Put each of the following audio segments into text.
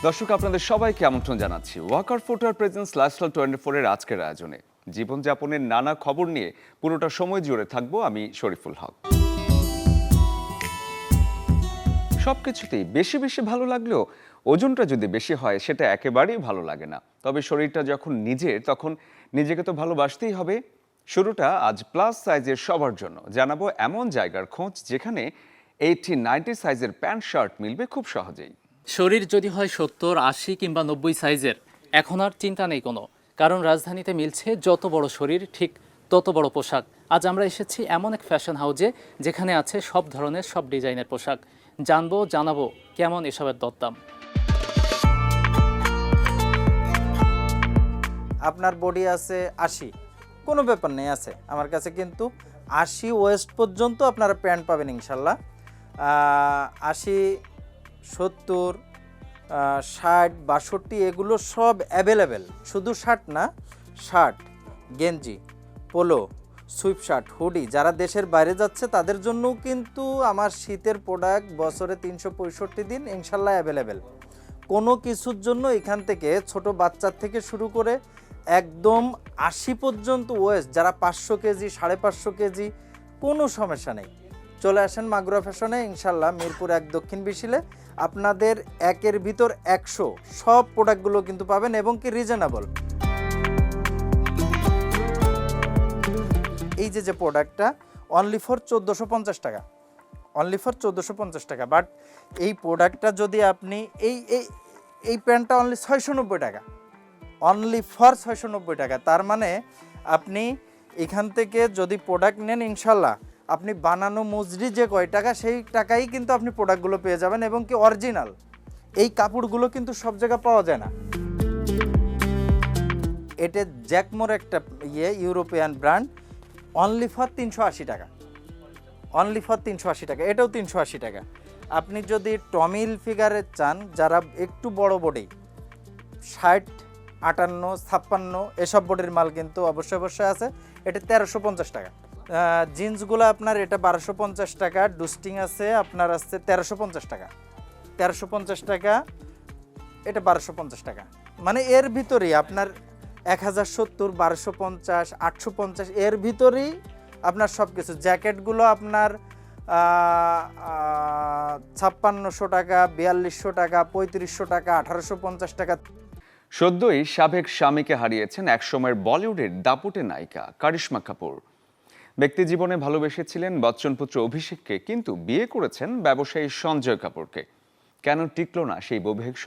দর্শক, আপনাদের সবাইকে আমন্ত্রণ জানাচ্ছি ওয়াকার ফুটওয়্যার প্রেজেন্স লাইফস্টাইল 24 এর আজকের আয়োজনে। জীবনযাপনের নানা খবর নিয়ে পুরোটা সময় জুড়ে থাকবো আমি শরীফুল হক। সবকিছুতেই বেশি বেশি ভালো লাগলেও ওজনটা যদি বেশি হয় সেটা একেবারেই ভালো লাগে না। তবে শরীরটা যখন নিজের, তখন নিজেকে তো ভালোবাসতেই হবে। শুরুটা আজ প্লাস সাইজের সবার জন্য। জানাবো এমন জায়গার খোঁজ যেখানে 80-90 সাইজের প্যান্ট শার্ট মিলবে খুব সহজেই। শরীর যদি হয় 70, 80 কিংবা 90 সাইজের, এখন আর চিন্তা নেই কোনো, কারণ রাজধানীতে মিলছে যত বড় শরীর ঠিক তত বড় পোশাক। আজ আমরা এসেছি এমন এক ফ্যাশন হাউজে যেখানে আছে সব ধরনের সব ডিজাইনের পোশাক। জানাবো কেমন এসবের দরদাম। আপনার বডি আছে 80, কোনো ব্যাপার নেই, আছে আমার কাছে কিন্তু 80 ওয়েস্ট পর্যন্ত আপনারা প্যান্ট পাবেন ইনশাল্লাহ। 80, 70, 60, 62 এগুলো সব অ্যাভেলেবেল। শুধু শার্ট না, শার্ট, গেঞ্জি, পোলো, সুইপ শার্ট, হুডি, যারা দেশের বাইরে যাচ্ছে তাদের জন্যও কিন্তু আমার শীতের প্রোডাক্ট বছরে 365 দিন ইনশাল্লাহ অ্যাভেলেবেল। কোনো কিছুর জন্য এখান থেকে ছোট বাচ্চার থেকে শুরু করে একদম 80 পর্যন্ত ওয়েস্ট, যারা 500 কেজি, 550 কেজি, কোনো সমস্যা নেই। চলে আসেন মাগুরা ফ্যাশনে ইনশাল্লাহ, মিরপুর 1 দক্ষিণ বিশিলে। আপনাদের 1-এর ভিতর 100 সব প্রোডাক্টগুলো কিন্তু পাবেন এবং কি রিজনেবল। এই যে প্রোডাক্টটা অনলি ফর 1450 টাকা, অনলি ফর 1450 টাকা। বাট এই প্রোডাক্টটা যদি আপনি এই প্যান্টটা অনলি 690 টাকা, অনলি ফর 690 টাকা। তার মানে আপনি এখান থেকে যদি প্রোডাক্ট নেন ইনশাল্লাহ আপনি বানানো মজুরি যে কয় টাকা, সেই টাকাই কিন্তু আপনি প্রোডাক্টগুলো পেয়ে যাবেন এবং কি অরিজিনাল। এই কাপড়গুলো কিন্তু সব জায়গায় পাওয়া যায় না। এটা জ্যাকমোর একটা ইউরোপিয়ান ব্র্যান্ড, অনলি ফর 380 টাকা, অনলি ফর 380 টাকা। এটাও 380 টাকা। আপনি যদি টমিল ফিগারে চান, যারা একটু বড় বডি, 60, 58, 56 এসব বডির মাল কিন্তু অবশ্যই আছে। এটা 1350 টাকা। জিন্সগুলো আপনার এটা 1250 টাকা। ডুস্টিং আছে আপনার আছে 1350 টাকা, 1350 টাকা। এটা 1250 টাকা। মানে এর ভিতরেই আপনার 1070, 1250, 850 এর ভিতরেই আপনার সব কিছু। জ্যাকেটগুলো আপনার 5600 টাকা, 4200 টাকা, 3500 টাকা, 1850 টাকা। সদ্যই সাবেক স্বামীকে হারিয়েছেন একসময়ের বলিউডের দাপুটে নায়িকা কারিশমা কাপুর। ব্যক্তি জীবনে ভালোবেসেছিলেন বচ্চনপুত্র অভিষেককে, কিন্তু বিয়ে করেছেন ব্যবসায়ী সঞ্জয় কাপুরকে। কেন টিকল না সেই বৈবাহিক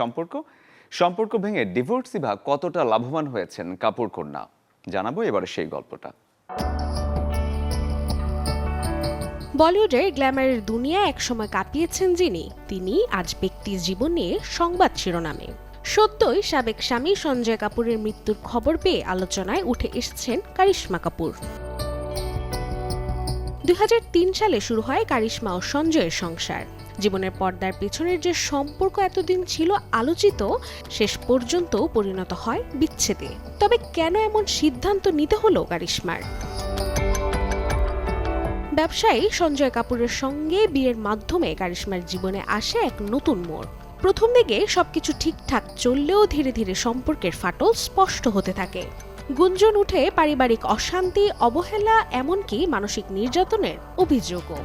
সম্পর্ক ভেঙে ডিভোর্সি বা কতটা লাভবান হয়েছেন কাপুর কন্যা, জানাবো এবারে সেই গল্পটা। বলিউডের গ্ল্যামারের দুনিয়া একসময় কাঁপিয়েছেন তিনি আজ ব্যক্তি জীবন নিয়ে সংবাদ শিরোনামে। সদ্যই সাবেক স্বামী সঞ্জয় কাপুরের মৃত্যুর খবর পেয়ে আলোচনায় উঠে এসেছেন কারিশমা কাপুর। 2003 সালে শুরু হয় কারিশমা ও সঞ্জয়ের সংসার। জীবনের পর্দার পেছনের যে সম্পর্ক এতদিন ছিল আলোচিত, শেষ পর্যন্ত পরিণত হয় বিচ্ছেদে। তবে কেন এমন সিদ্ধান্ত নিতে হলো কারিশমার? ব্যবসায়ী সঞ্জয় কাপুরের সঙ্গে বিয়ের মাধ্যমে কারিশমার জীবনে আসে এক নতুন মোড়। প্রথম দিকে সবকিছু ঠিকঠাক চললেও ধীরে ধীরে সম্পর্কের ফাটল স্পষ্ট হতে থাকে। গুঞ্জন উঠে পারিবারিক অশান্তি, অবহেলা, এমনকি মানসিক নির্যাতনের অভিযোগও।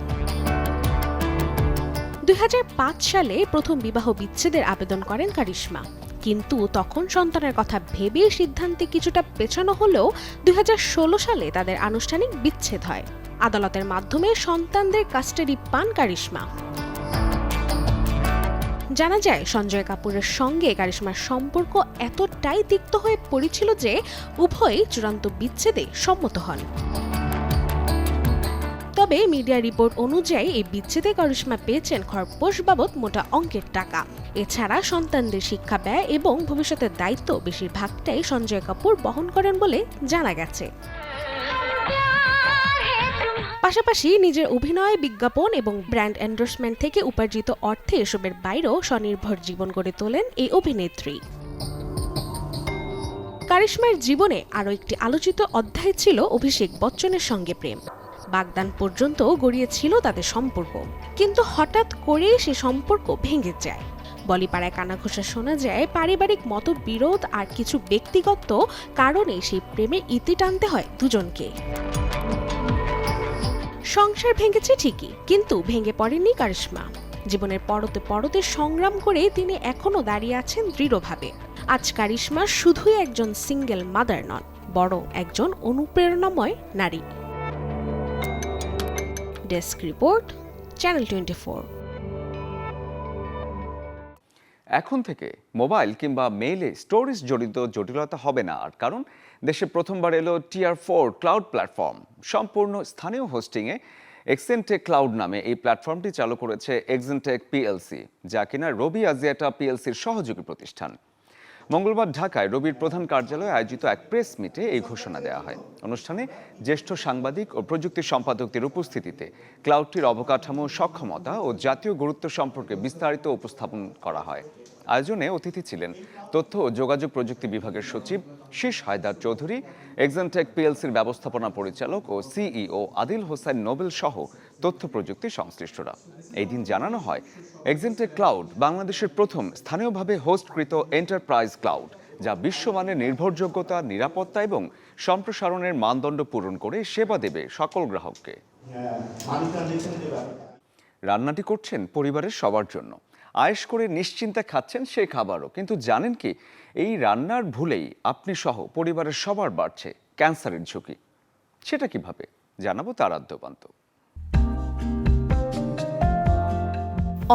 2005 সালে প্রথম বিবাহ বিচ্ছেদের আবেদন করেন কারিশমা, কিন্তু তখন সন্তানের কথা ভেবে সিদ্ধান্তে কিছুটা পেছানো হলেও 2016 সালে তাদের আনুষ্ঠানিক বিচ্ছেদ হয়। আদালতের মাধ্যমে সন্তানদের কাস্টাডি পান কারিশমা। জানা যায় সঞ্জয় কাপুরের সঙ্গে কারিশমার সম্পর্ক এতটাই তিক্ত হয়ে পড়েছিল যে উভয়ই চূড়ান্ত বিচ্ছেদে সম্মত হন। তবে মিডিয়া রিপোর্ট অনুযায়ী এই বিচ্ছেদে কারিশমা পেয়েছেন খরপোশ বাবদ মোটা অঙ্কের টাকা। এছাড়া সন্তানদের শিক্ষা ব্যয় এবং ভবিষ্যতের দায়িত্ব বেশিরভাগটাই সঞ্জয় কাপুর বহন করেন বলে জানা গেছে। পাশাপাশি নিজের অভিনয়, বিজ্ঞাপন এবং ব্র্যান্ড এন্ডোর্সমেন্ট থেকে উপার্জিত অর্থে এসবের বাইরেও স্বনির্ভর জীবন গড়ে তোলেন এই অভিনেত্রী। কারিশমার জীবনে আরও একটি আলোচিত অধ্যায় ছিল অভিষেক বচ্চনের সঙ্গে প্রেম। বাগদান পর্যন্ত গড়িয়েছিল তাদের সম্পর্ক, কিন্তু হঠাৎ করেই সে সম্পর্ক ভেঙে যায়। বলিপাড়ায় কানাঘুষা শোনা যায় পারিবারিক মতবিরোধ আর কিছু ব্যক্তিগত কারণে সেই প্রেমের ইতি টানতে হয় দুজনকে। সংসার ভেঙেছে ঠিকই, কিন্তু ভেঙে পড়েননি কারিশমা। জীবনের পরতে পরতে সংগ্রাম করে তিনি এখনো দাঁড়িয়ে আছেন দৃঢ়ভাবে। আজ কারিশমা শুধুই একজন সিঙ্গেল মাদার নন, বরং একজন অনুপ্রেরণাময় নারী। Desk report, channel 24। এখন থেকে মোবাইল কিংবা মেইলে স্টোরেজ জড়িত জটিলতা হবে না আর, কারণ দেশে প্রথমবার এলো Tier 4 ক্লাউড প্ল্যাটফর্ম। সম্পূর্ণ স্থানীয় হোস্টিংয়ে এক্সেনটেক ক্লাউড নামে এই প্ল্যাটফর্মটি চালু করেছে এক্সেনটেক পিএলসি, যা কিনা রবি আজিয়াটা পিএলসির সহযোগী প্রতিষ্ঠান। মঙ্গলবার ঢাকায় রবির প্রধান কার্যালয়ে আয়োজিত এক প্রেস মিটে এই ঘোষণা দেওয়া হয়। অনুষ্ঠানে জ্যেষ্ঠ সাংবাদিক ও প্রযুক্তি সম্পাদকদের উপস্থিতিতে ক্লাউডটির অবকাঠামো, সক্ষমতা ও জাতীয় গুরুত্ব সম্পর্কে বিস্তারিত উপস্থাপন করা হয়। আয়োজনে অতিথি ছিলেন তথ্য ও যোগাযোগ প্রযুক্তি বিভাগের সচিব শীষ হায়দার চৌধুরী, এক্সেনটেক পিএলসির ব্যবস্থাপনা পরিচালক ও সিইও আদিল হোসেন নোবেল সহ তথ্য প্রযুক্তি সংশ্লিষ্টরা। এই দিন জানানো হয়, এক্সেনটেক ক্লাউড বাংলাদেশের প্রথম স্থানীয়ভাবে হোস্টকৃত এন্টারপ্রাইজ ক্লাউড, যা বিশ্বমানের নির্ভরযোগ্যতা, নিরাপত্তা এবং সম্প্রসারণের মানদণ্ড পূরণ করে সেবা দেবে সকল গ্রাহককে। রান্নাটি করছেন পরিবারের সবার জন্য, আয়েশ করে নিশ্চিন্তে খাচ্ছেন সেই খাবারও। কিন্তু জানেন কি, এই রান্নার ভুলেই আপনি সহ পরিবারের সবার বাড়ছে ক্যান্সারের ঝুঁকি। সেটা কিভাবে জানাবো তার আদ্যপান্ত।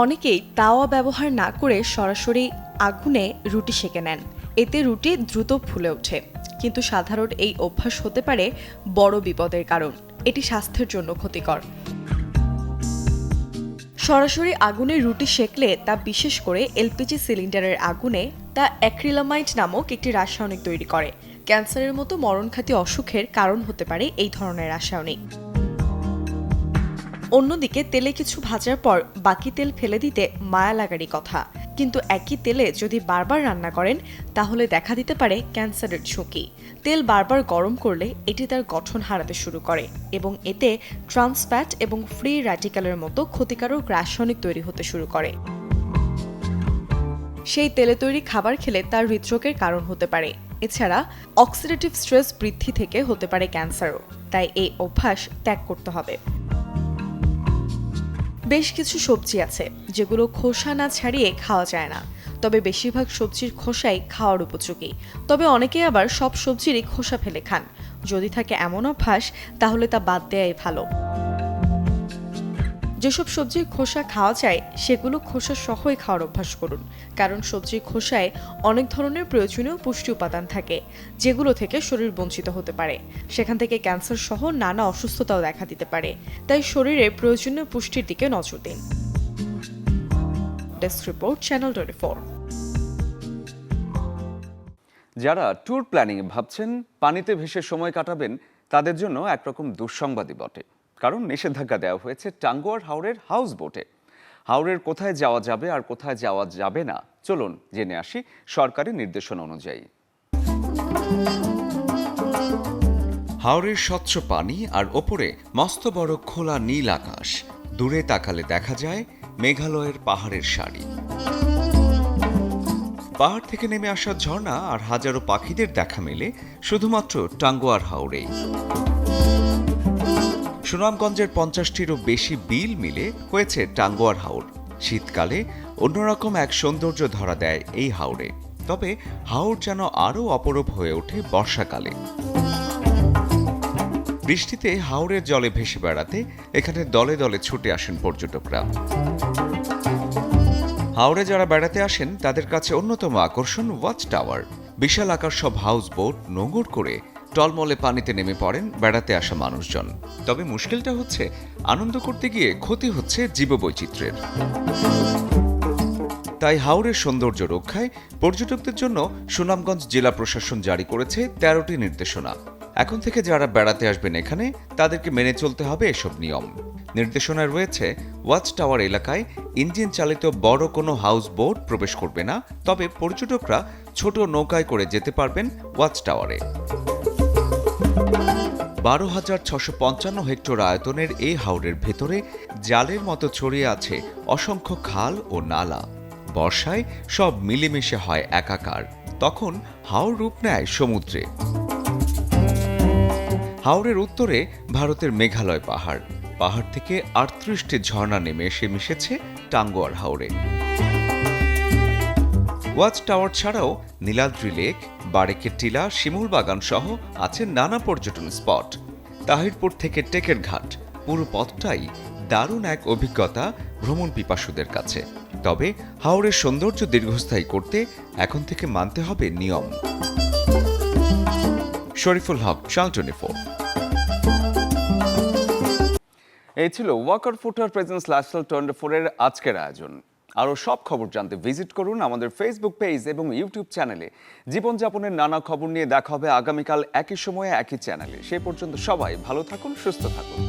অনেকেই তাওয়া ব্যবহার না করে সরাসরি আগুনে রুটি সেঁকে নেন, এতে রুটি দ্রুত ফুলে ওঠে। কিন্তু সাধারণ এই অভ্যাস হতে পারে বড় বিপদের কারণ। এটি স্বাস্থ্যের জন্য ক্ষতিকর। সরাসরি আগুনে রুটি সেঁকলে তা, বিশেষ করে এলপিজি সিলিন্ডারের আগুনে, তা অ্যাক্রিলামাইড নামক একটি রাসায়নিক তৈরি করে। ক্যান্সারের মতো মরণঘাতী অসুখের কারণ হতে পারে এই ধরনের রাসায়নিক। অন্যদিকে তেলে কিছু ভাজার পর বাকি তেল ফেলে দিতে মায়া লাগারই কথা, কিন্তু একই তেলে যদি বারবার রান্না করেন তাহলে দেখা দিতে পারে ক্যান্সারের ঝুঁকি। তেল বারবার গরম করলে এটি তার গঠন হারাতে শুরু করে এবং এতে ট্রান্স ফ্যাট এবং ফ্রি র্যাডিক্যালের মতো ক্ষতিকারক রাসায়নিক তৈরি হতে শুরু করে। সেই তেলে তৈরি খাবার খেলে তার হৃদরোগের কারণ হতে পারে। এছাড়া অক্সিডেটিভ স্ট্রেস বৃদ্ধি থেকে হতে পারে ক্যান্সারও। তাই এই অভ্যাস ত্যাগ করতে হবে। বেশ কিছু সবজি আছে যেগুলো খোসা না ছাড়িয়ে খাওয়া যায় না, তবে বেশিরভাগ সবজির খোসাই খাওয়ার উপযোগী। তবে অনেকে আবার সব সবজিরই খোসা ফেলে খান। যদি থাকে এমন অভ্যাস, তাহলে তা বাদ দেয়াই ভালো। যেসব সবজির খোসা খাওয়া যায় সেগুলো খোসা সহই খাওয়ার অভ্যাস করুন, কারণ সবজির খোসায় অনেক ধরনের প্রয়োজনীয় পুষ্টি উপাদান থাকে, যেগুলো থেকে শরীর বঞ্চিত হতে পারে। সেখান থেকে ক্যান্সার সহ নানা অসুস্থতাও দেখা দিতে পারে। তাই শরীরে প্রয়োজনীয় পুষ্টির দিকে নজর দিন। Desk report, channel 24। যারা ট্যুর প্ল্যানিং ভাবছেন, পানিতে ভেসে সময় কাটাবেন, তাদের জন্য একরকম দুঃসংবাদই বটে। কারণ নিষেধাজ্ঞা দেওয়া হয়েছে টাঙ্গুয়ার হাওরের হাউস বোটে। হাওরের কোথায় যাওয়া যাবে আর কোথায় যাওয়া যাবে না, চলুন জেনে আসি সরকারি নির্দেশনা অনুযায়ী। হাওরের স্বচ্ছ পানি আর ওপরে মস্ত বড় খোলা নীল আকাশ। দূরে তাকালে দেখা যায় মেঘালয়ের পাহাড়ের সারি। পাহাড় থেকে নেমে আসা ঝর্ণা আর হাজারো পাখিদের দেখা মেলে শুধুমাত্র টাঙ্গুয়ার হাওরেই। সুনামগঞ্জের 50টিরও বেশি বিল মিলে হয়েছে টাঙ্গুয়ার হাওর। শীতকালে অন্যরকম এক সৌন্দর্য ধরা দেয় এই হাওরে। তবে হাওর যেন আরও অপরূপ হয়ে ওঠে বর্ষাকালে। বৃষ্টিতে হাওরের জলে ভেসে বেড়াতে এখানে দলে দলে ছুটে আসেন পর্যটকরা। হাওরে যারা বেড়াতে আসেন তাদের কাছে অন্যতম আকর্ষণ ওয়াচ টাওয়ার। বিশাল আকার সব হাউস বোট নোঙর করে টলমলে পানিতে নেমে পড়েন বেড়াতে আসা মানুষজন। তবে মুশকিলটা হচ্ছে, আনন্দ করতে গিয়ে ক্ষতি হচ্ছে জীববৈচিত্র্যের। তাই হাওরের সৌন্দর্য রক্ষায় পর্যটকদের জন্য সুনামগঞ্জ জেলা প্রশাসন জারি করেছে 13টি নির্দেশনা। এখন থেকে যারা বেড়াতে আসবেন এখানে, তাদেরকে মেনে চলতে হবে এসব নিয়ম। নির্দেশনায় রয়েছে, ওয়াচ টাওয়ার এলাকায় ইঞ্জিন চালিত বড় কোনো হাউস বোট প্রবেশ করবে না, তবে পর্যটকরা ছোট নৌকায় করে যেতে পারবেন ওয়াচ টাওয়ারে। 12,655 হেক্টর আয়তনের এই হাওরের ভেতরে জালের মতো ছড়িয়ে আছে অসংখ্য খাল ও নালা। বর্ষায় সব মিলেমিশে হয় একাকার। তখন হাওর রূপ নেয় সমুদ্রে। হাওরের উত্তরে ভারতের মেঘালয় পাহাড়। পাহাড় থেকে ৩৮টি ঝর্ণা নেমে এসে মিশেছে টাঙ্গুয়ার হাওরে। ওয়াচ টাওয়ার ছাড়াও নীলাদ্রি লেক, বারেকের টিলা, শিমুল বাগান সহ আছে নানা পর্যটন স্পট। তাহিরপুর থেকে টেকের ঘাট, পুরো পথটাই দারুণ এক অভিজ্ঞতা ভ্রমণ পিপাসুদের কাছে। তবে হাওরের সৌন্দর্য দীর্ঘস্থায়ী করতে এখন থেকে মানতে হবে নিয়ম। শরীফুল হক, চ্যানেল 24। এই ছিল ওয়াকার ফুটার প্রেজেন্স লাইফস্টাইল 24 এর আজকের আয়োজন। আরও সব খবর জানতে ভিজিট করুন আমাদের ফেসবুক পেজ এবং ইউটিউব চ্যানেলে। জীবনযাপনের নানা খবর নিয়ে দেখা হবে আগামীকাল একই সময়ে একই চ্যানেলে। সে পর্যন্ত সবাই ভালো থাকুন, সুস্থ থাকুন।